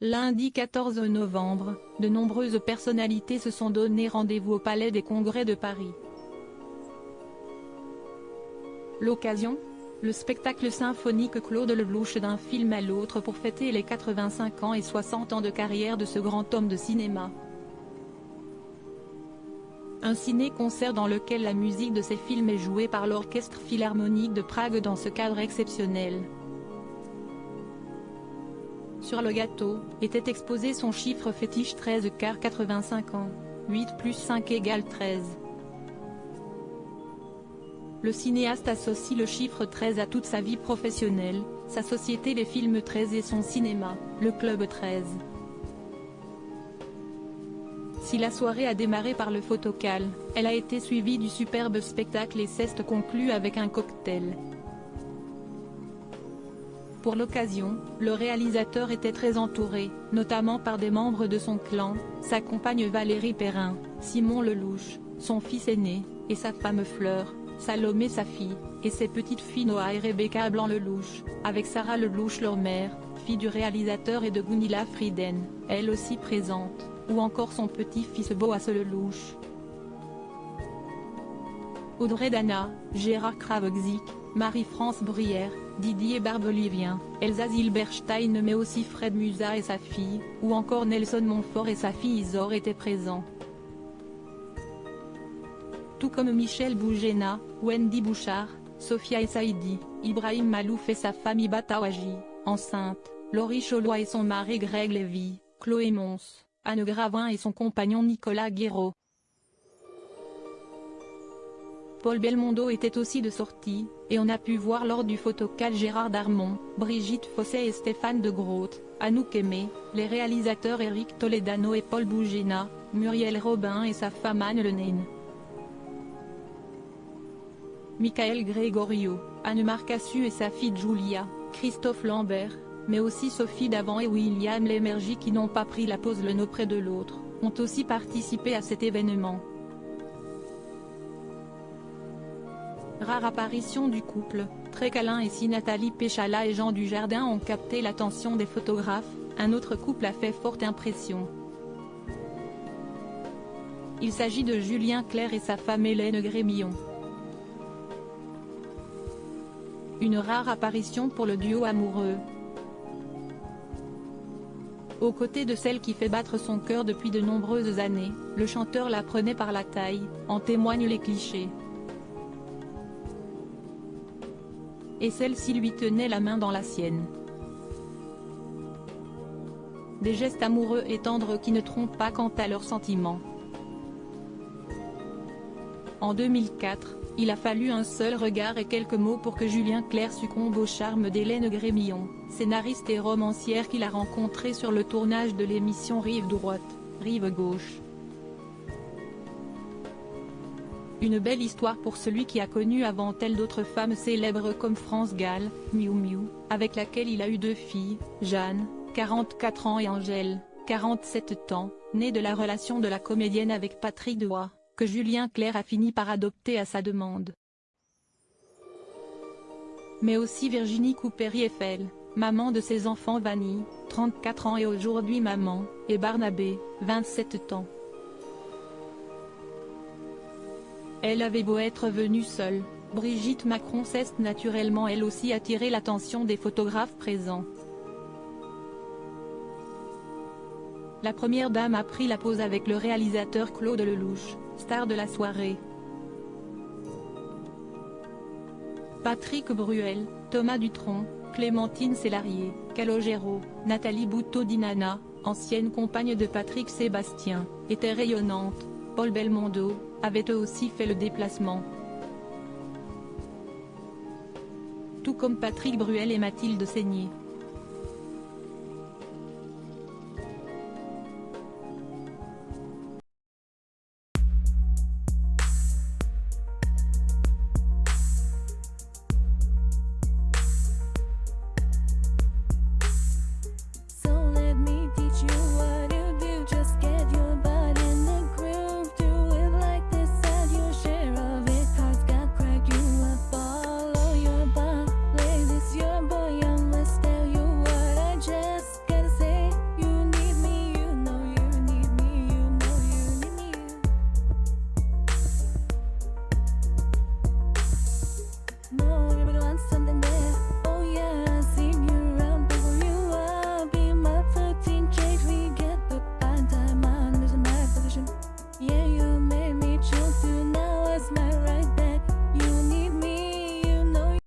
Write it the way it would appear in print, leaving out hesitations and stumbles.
Lundi 14 novembre, de nombreuses personnalités se sont donné rendez-vous au Palais des Congrès de Paris. L'occasion ? Le spectacle symphonique Claude Lelouch d'un film à l'autre pour fêter les 85 ans et 60 ans de carrière de ce grand homme de cinéma. Un ciné-concert dans lequel la musique de ces films est jouée par l'Orchestre Philharmonique de Prague dans ce cadre exceptionnel. Sur le gâteau, était exposé son chiffre fétiche 13 car 85 ans. 8 plus 5 égale 13. Le cinéaste associe le chiffre 13 à toute sa vie professionnelle, sa société Les Films 13 et son cinéma, le Club 13. Si la soirée a démarré par le photocal, elle a été suivie du superbe spectacle et s'est conclue avec un cocktail. Pour l'occasion, le réalisateur était très entouré, notamment par des membres de son clan, sa compagne Valérie Perrin, Simon Lelouch, son fils aîné, et sa femme Fleur, Salomé sa fille, et ses petites filles Noah et Rebecca Blanc-Lelouch, avec Sarah Lelouch leur mère, fille du réalisateur et de Gunilla Frieden, elle aussi présente, ou encore son petit-fils Boas Lelouch. Audrey Dana, Gérard Kravzik, Marie-France Bruyère, Didier Barbelivien, Elsa Zilberstein mais aussi Fred Musa et sa fille, ou encore Nelson Montfort et sa fille Isor étaient présents. Tout comme Michel Bougena, Wendy Bouchard, Sophia Essaidi, Ibrahim Malouf et sa femme Iba Tawaji, enceinte, Laurie Cholois et son mari Greg Lévy, Chloé Mons, Anne Gravin et son compagnon Nicolas Guéraud. Paul Belmondo était aussi de sortie, et on a pu voir lors du photocal Gérard Darmon, Brigitte Fossey et Stéphane de Groot, Anouk Aimé, les réalisateurs Eric Toledano et Paul Bougena, Muriel Robin et sa femme Anne Lenaine. Michael Gregorio, Anne Marcassu et sa fille Julia, Christophe Lambert, mais aussi Sophie Davant et William Lémergie qui n'ont pas pris la pause l'un auprès de l'autre, ont aussi participé à cet événement. Rare apparition du couple, très câlin et si Nathalie Péchala et Jean Dujardin ont capté l'attention des photographes, un autre couple a fait forte impression. Il s'agit de Julien Clerc et sa femme Hélène Grémillon. Une rare apparition pour le duo amoureux. Aux côtés de celle qui fait battre son cœur depuis de nombreuses années, le chanteur la prenait par la taille, en témoignent les clichés. Et celle-ci lui tenait la main dans la sienne. Des gestes amoureux et tendres qui ne trompent pas quant à leurs sentiments. En 2004, il a fallu un seul regard et quelques mots pour que Julien Clerc succombe au charme d'Hélène Grémillon, scénariste et romancière qu'il a rencontrée sur le tournage de l'émission Rive droite, Rive gauche. Une belle histoire pour celui qui a connu avant elle d'autres femmes célèbres comme France Gall, Miu Miu, avec laquelle il a eu 2 filles, Jeanne, 44 ans et Angèle, 47 ans, née de la relation de la comédienne avec Patrick Deoy, que Julien Clerc a fini par adopter à sa demande. Mais aussi Virginie Coupéry-Eiffel, maman de ses enfants Vanny, 34 ans et aujourd'hui maman, et Barnabé, 27 ans. Elle avait beau être venue seule, Brigitte Macron s'est naturellement elle aussi attiré l'attention des photographes présents. La première dame a pris la pose avec le réalisateur Claude Lelouch, star de la soirée. Patrick Bruel, Thomas Dutronc, Clémentine Célarié, Calogero, Nathalie Bouteau-Dinana, ancienne compagne de Patrick Sébastien, était rayonnante. Paul Belmondo, avait eux aussi fait le déplacement. Tout comme Patrick Bruel et Mathilde Seigné.